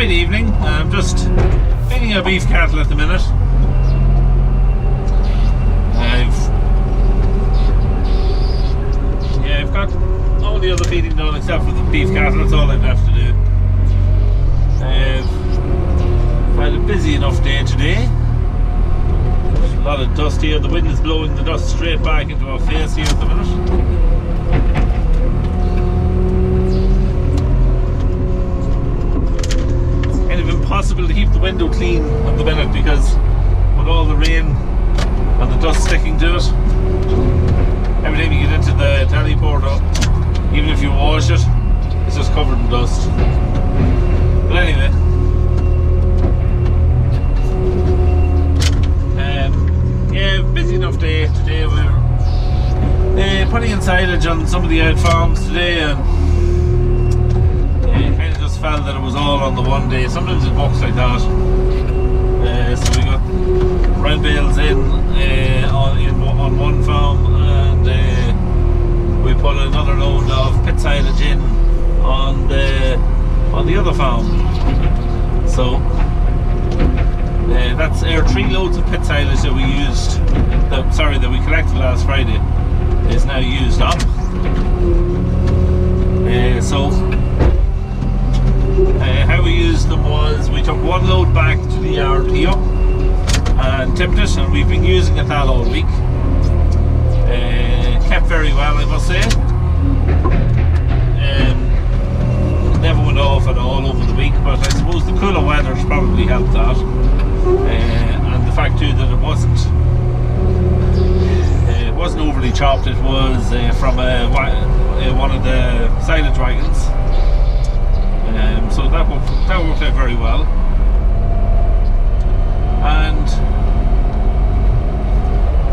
Friday evening. I'm just feeding a beef cattle at the minute. I've got all the other feeding done except for the beef cattle. That's all I've left to do. I've had a busy enough day today. There's a lot of dust here. The wind is blowing the dust straight back into our face here at the minute. Impossible to keep the window clean at the minute because with all the rain and the dust sticking to it, every time you get into the teleporter, even if you wash it, it's just covered in dust. But anyway, yeah, busy enough day today. We're putting in silage on some of the out farms today, and felt that it was all on the one day. Sometimes it works like that. So we got round bales on one farm, and we put another load of pit silage in on the other farm. So that's our 3 loads of pit silage that we used. That we collected last Friday is now used up. How we used them was we took 1 load back to the yard here and tipped it, and we've been using it that all week. Kept very well, I must say. Never went off at all over the week, but I suppose the cooler weather's probably helped that. And the fact too that it wasn't overly chopped. It was from one of the silage wagons. So that worked out very well. And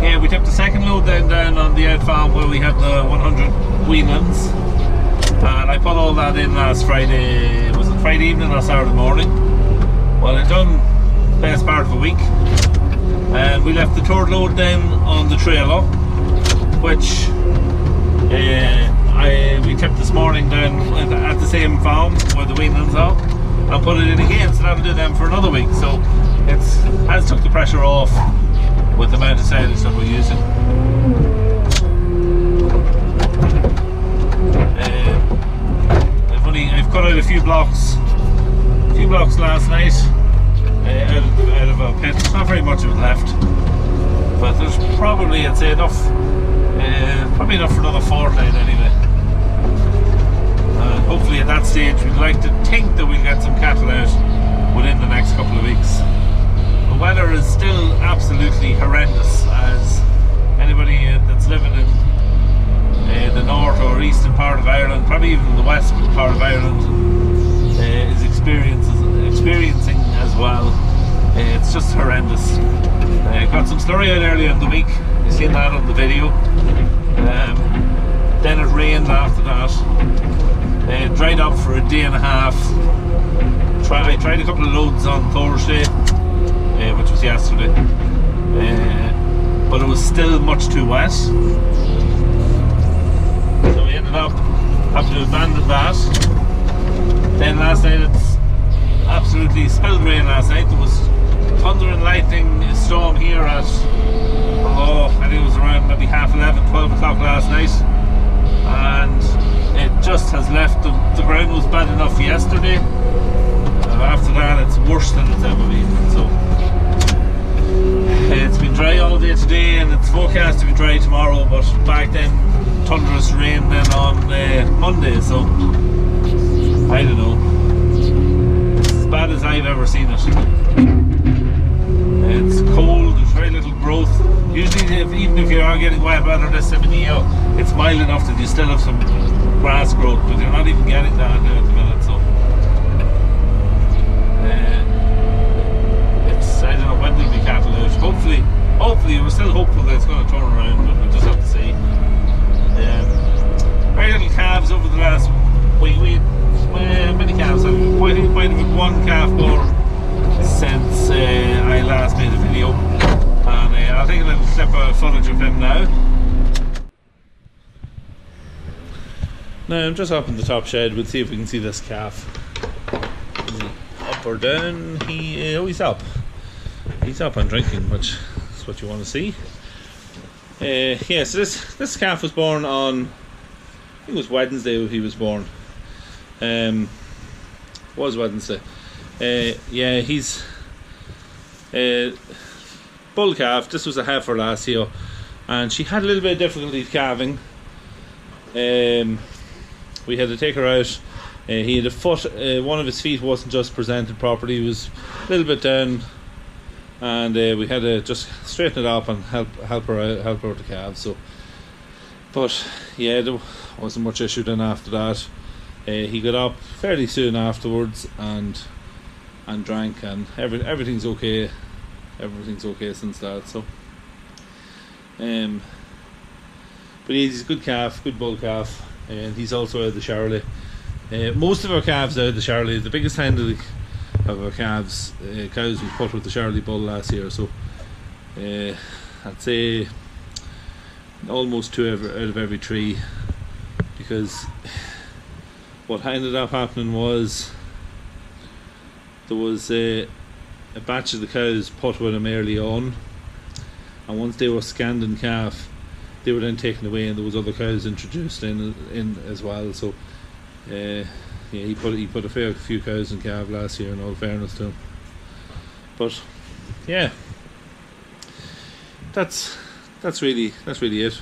yeah, we took the second load then down on the out farm where we had the 100 weanlings, and I put all that in last Friday. Was it Friday evening or Saturday morning? Well, I'd done the best part of a week, and we left the third load then on the trailer, which we kept this morning down at the same farm where the weanlings are, and put it in again, so that'll do them for another week. So it has took the pressure off with the amount of silage that we're using. I've cut out a few blocks last night out of a pit. There's not very much of it left, but there's probably, I'd say, enough. Probably enough for another fortnight anyway. Hopefully at that stage we'd like to think that we'll get some cattle out within the next couple of weeks. The weather is still absolutely horrendous, as anybody that's living in the north or eastern part of Ireland, probably even the west part of Ireland, is experiencing as well. It's just horrendous. Got some slurry out earlier in the week. You've seen that on the video. Then it rained after that. It dried up for a day and a half. I tried a couple of loads on Thursday, which was yesterday, but it was still much too wet. So we ended up having to abandon that. Then last night, it's absolutely spilled rain last night. There was thunder and lightning storm here at, I think it was around maybe 11:30, 12 o'clock last night, and it just has left. The ground was bad enough yesterday. After that, it's worse than it's ever been. So it's been dry all day today, and it's forecast to be dry tomorrow, but back then thunderous rain then on Monday. So I don't know. It's as bad as I've ever seen it. It's cold, there's very little growth. Usually even if you are getting wet weather this time of year, it's mild enough that you still have some grass growth, but you're not even getting that now at the minute. So I don't know when there'll be cattle out. Hopefully we're still hopeful that it's going to turn around, but we'll just have to see. Very little calves over the last week. We had many calves. I've quite a bit, 1 calf more since I last made a video, and I'll take a little clip of footage of him now. Now I'm just up in the top shed. We'll see if we can see this calf. He's up we're down. He's up. He's up and drinking, which is what you want to see. Yeah, so this calf was born on, I think it was Wednesday he was born. Was Wednesday. Yeah, he's bull calf. This was a heifer last year, and she had a little bit of difficulty calving. We had to take her out. He had a foot, one of his feet wasn't just presented properly. He was a little bit down, and we had to just straighten it up and help her out to calve. So, but yeah, there wasn't much issue then after that. He got up fairly soon afterwards and drank, and everything's okay. Everything's okay since that. So, but he's a good calf, good bull calf, and he's also out of the Charolais. Most of our calves out of the Charolais. The biggest hand of our cows we put with the Charolais bull last year. So, I'd say almost 2 out of every 3, because what ended up happening was there was a batch of the cows put with him early on, and once they were scanned in calf, they were then taken away, and there was other cows introduced in as well. So yeah, he put a fair few cows in calf last year, in all fairness to him. But yeah, that's really it.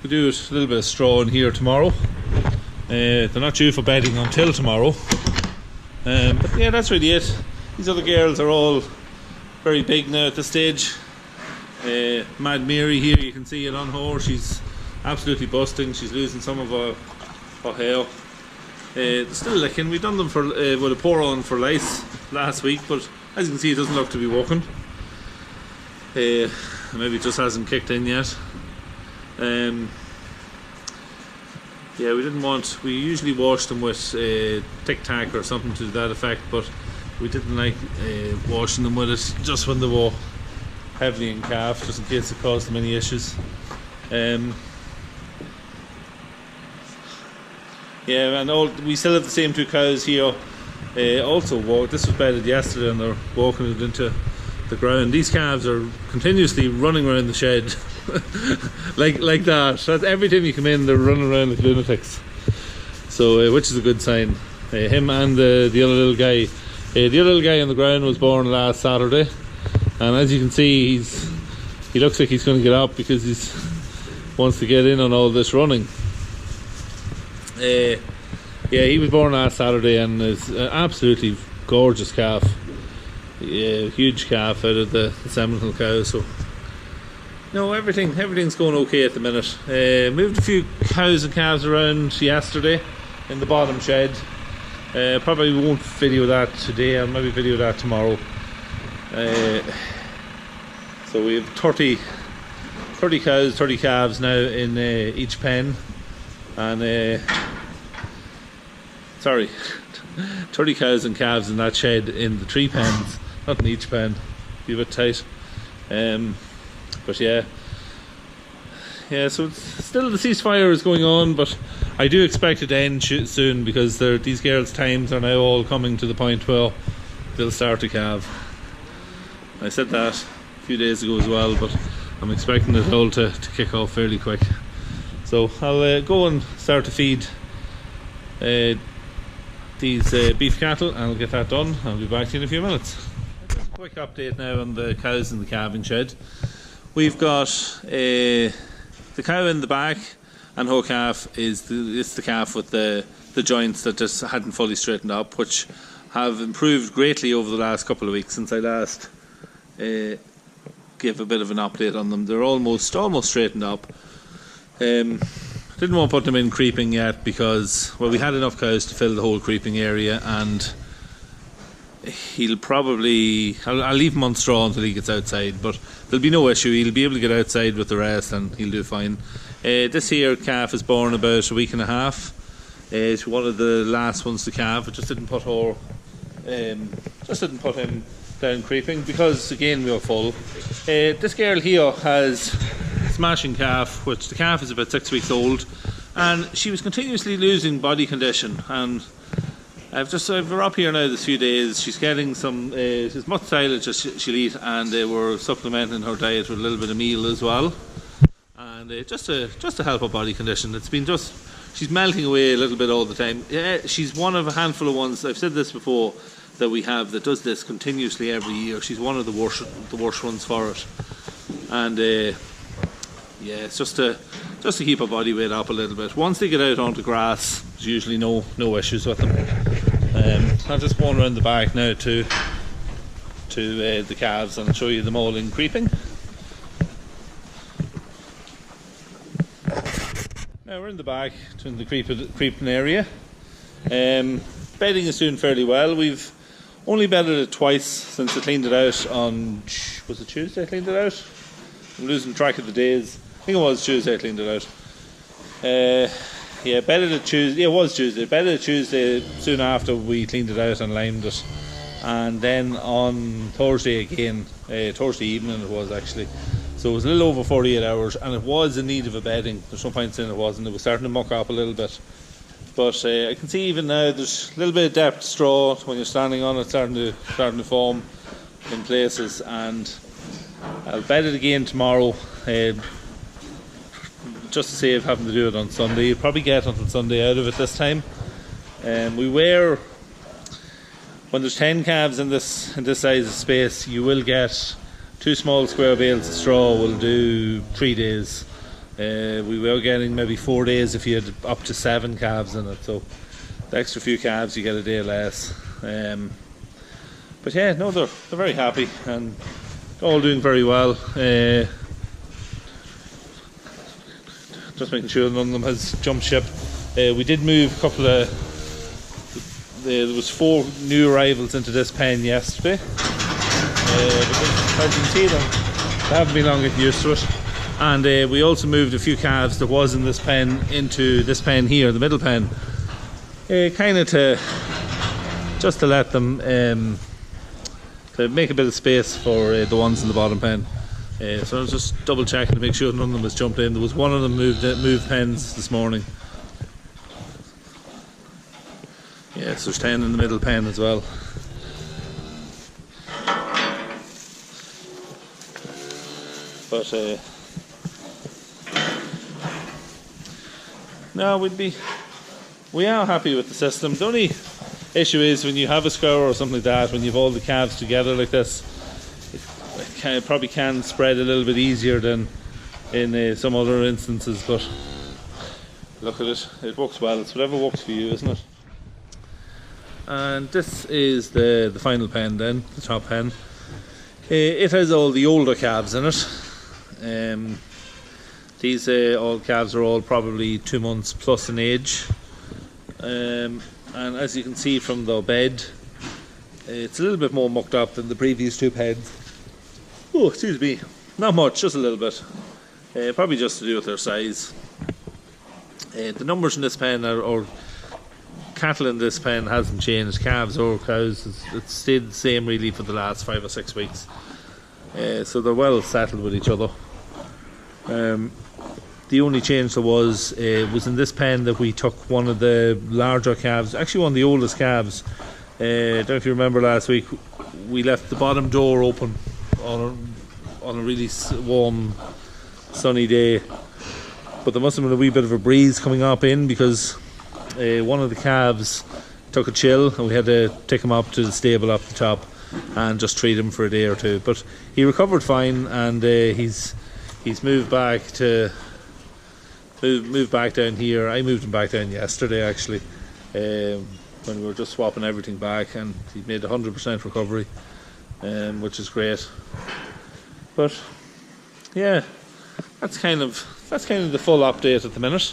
We'll do a little bit of straw in here tomorrow. They're not due for bedding until tomorrow. But yeah, that's really it. These other girls are all very big now at this stage. Mad Mary here, you can see it on her. She's absolutely busting. She's losing some of her hair. They're still licking. We've done them for with a pour on for lice last week, but as you can see, it doesn't look to be working. Maybe it just hasn't kicked in yet. Yeah, we usually wash them with Tic Tac or something to that effect, but we didn't like washing them with it just when they were heavily in calf, just in case it caused them any issues. Yeah, and we still have the same 2 cows here. This was bedded yesterday, and they're walking it into the ground. These calves are continuously running around the shed like that. That's every time you come in, they're running around like lunatics. So, which is a good sign. Him and the other little guy. The other little guy on the ground was born last Saturday, and as you can see, he looks like he's going to get up because he wants to get in on all this running. Yeah, he was born last Saturday, and is an absolutely gorgeous calf. Yeah, huge calf out of the Seminole cow. So no, everything's going okay at the minute. Moved a few cows and calves around yesterday in the bottom shed. Probably won't video that today. I'll maybe video that tomorrow. So we have 30 cows, 30 calves now in each pen, and 30 cows and calves in that shed in the 3 pens, not in each pen. Be a bit tight. But yeah, so it's still the ceasefire is going on, but I do expect it to end soon, because these girls' times are now all coming to the point where they'll start to calve. I said that a few days ago as well, but I'm expecting it all to kick off fairly quick. So I'll go and start to feed these beef cattle, and I'll get that done. I'll be back to you in a few minutes. Just a quick update now on the cows in the calving shed. We've got the cow in the back, and her calf is the calf with the joints that just hadn't fully straightened up, which have improved greatly over the last couple of weeks since I last gave a bit of an update on them. They're almost straightened up. Didn't want to put them in creeping yet because, well, we had enough cows to fill the whole creeping area, and I'll leave him on straw until he gets outside, but there'll be no issue. He'll be able to get outside with the rest, and he'll do fine. This here calf is born about a week and a half. It's one of the last ones to calve. It just didn't put him down creeping because, again, we were full. This girl here has smashing calf, which the calf is about 6 weeks old, and she was continuously losing body condition, and We're up here now this few days. She's getting some as much silage as she'll eat, and we're supplementing her diet with a little bit of meal as well, and just to help her body condition. She's melting away a little bit all the time. Yeah, she's one of a handful of ones, I've said this before, that we have that does this continuously every year. She's one of the worst ones for it, and yeah, it's just to keep her body weight up a little bit. Once they get out onto grass, there's usually no issues with them. I'll just go around the back now to the calves and show you them all in creeping. Now we're in the back to the creeping area. Bedding is doing fairly well. We've only bedded it twice since I cleaned it out on, was it Tuesday I cleaned it out? I'm losing track of the days. I think it was Tuesday I cleaned it out. Yeah, bedded it Tuesday. Yeah, it was Tuesday. Bedded it Tuesday soon after we cleaned it out and limed it. And then on Thursday again, Thursday evening it was actually. So it was a little over 48 hours, and it was in need of a bedding. There's no point saying it wasn't. It was starting to muck up a little bit. But I can see even now there's a little bit of depth straw when you're standing on it, starting to form in places. And I'll bed it again tomorrow. Just to save having to do it on Sunday. You'll probably get until Sunday out of it this time. When there's 10 calves in this size of space, you will get 2 small square bales of straw will do 3 days. We were getting maybe 4 days if you had up to 7 calves in it, so the extra few calves you get a day less. But yeah, no, they're very happy and all doing very well. Just making sure none of them has jumped ship. We did move a couple of. There was 4 new arrivals into this pen yesterday. As you can see, they haven't been long getting used to it. And we also moved a few calves that was in this pen into this pen here, the middle pen, kind of just to let them to make a bit of space for the ones in the bottom pen. So I was just double checking to make sure none of them has jumped in. There was one of them moved pens this morning. Yes, there's 10 in the middle pen as well. But no, we are happy with the system. The only issue is when you have a scour or something like that, when you have all the calves together like this, it probably can spread a little bit easier than in some other instances, but look at it, it works well. It's whatever works for you, isn't it? And this is the final pen then, the top pen. It has all the older calves in it. These all calves are all probably 2 months plus in age. And as you can see from the bed, it's a little bit more mucked up than the previous 2 pens. Oh, excuse me. Not much, just a little bit. Probably just to do with their size. The numbers in this pen or cattle in this pen hasn't changed. Calves or cows, it's stayed the same really for the last 5 or 6 weeks. So they're well settled with each other. The only change there was in this pen that we took one of the larger calves, actually one of the oldest calves. Don't know if you remember last week, we left the bottom door open on a really warm sunny day, but there must have been a wee bit of a breeze coming up in because one of the calves took a chill and we had to take him up to the stable up the top and just treat him for a day or 2. But he recovered fine, and he's moved back down here. I moved him back down yesterday actually, when we were just swapping everything back, and he made 100% recovery, which is great. But yeah, that's kind of the full update at the minute.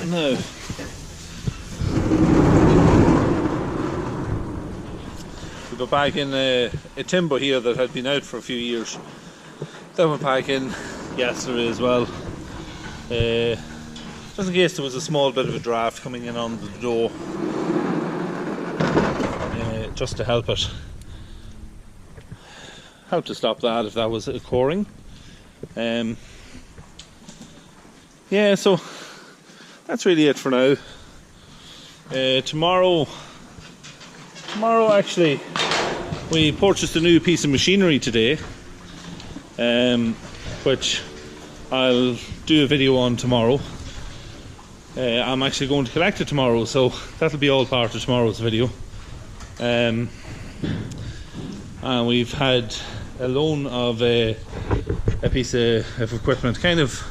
Now, we got back in a timber here that had been out for a few years. That went back in yesterday as well. Just in case there was a small bit of a draft coming in on the door, just to help it. how to stop that if that was occurring. Yeah, so that's really it for now. Tomorrow actually, we purchased a new piece of machinery today, which I'll do a video on tomorrow. I'm actually going to collect it tomorrow, so that'll be all part of tomorrow's video. And we've had a loan of a piece of equipment, kind of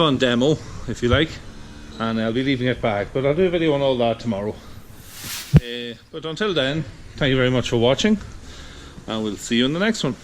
on demo, if you like, and I'll be leaving it back, but I'll do a video on all that tomorrow. But until then, thank you very much for watching, and we'll see you in the next one.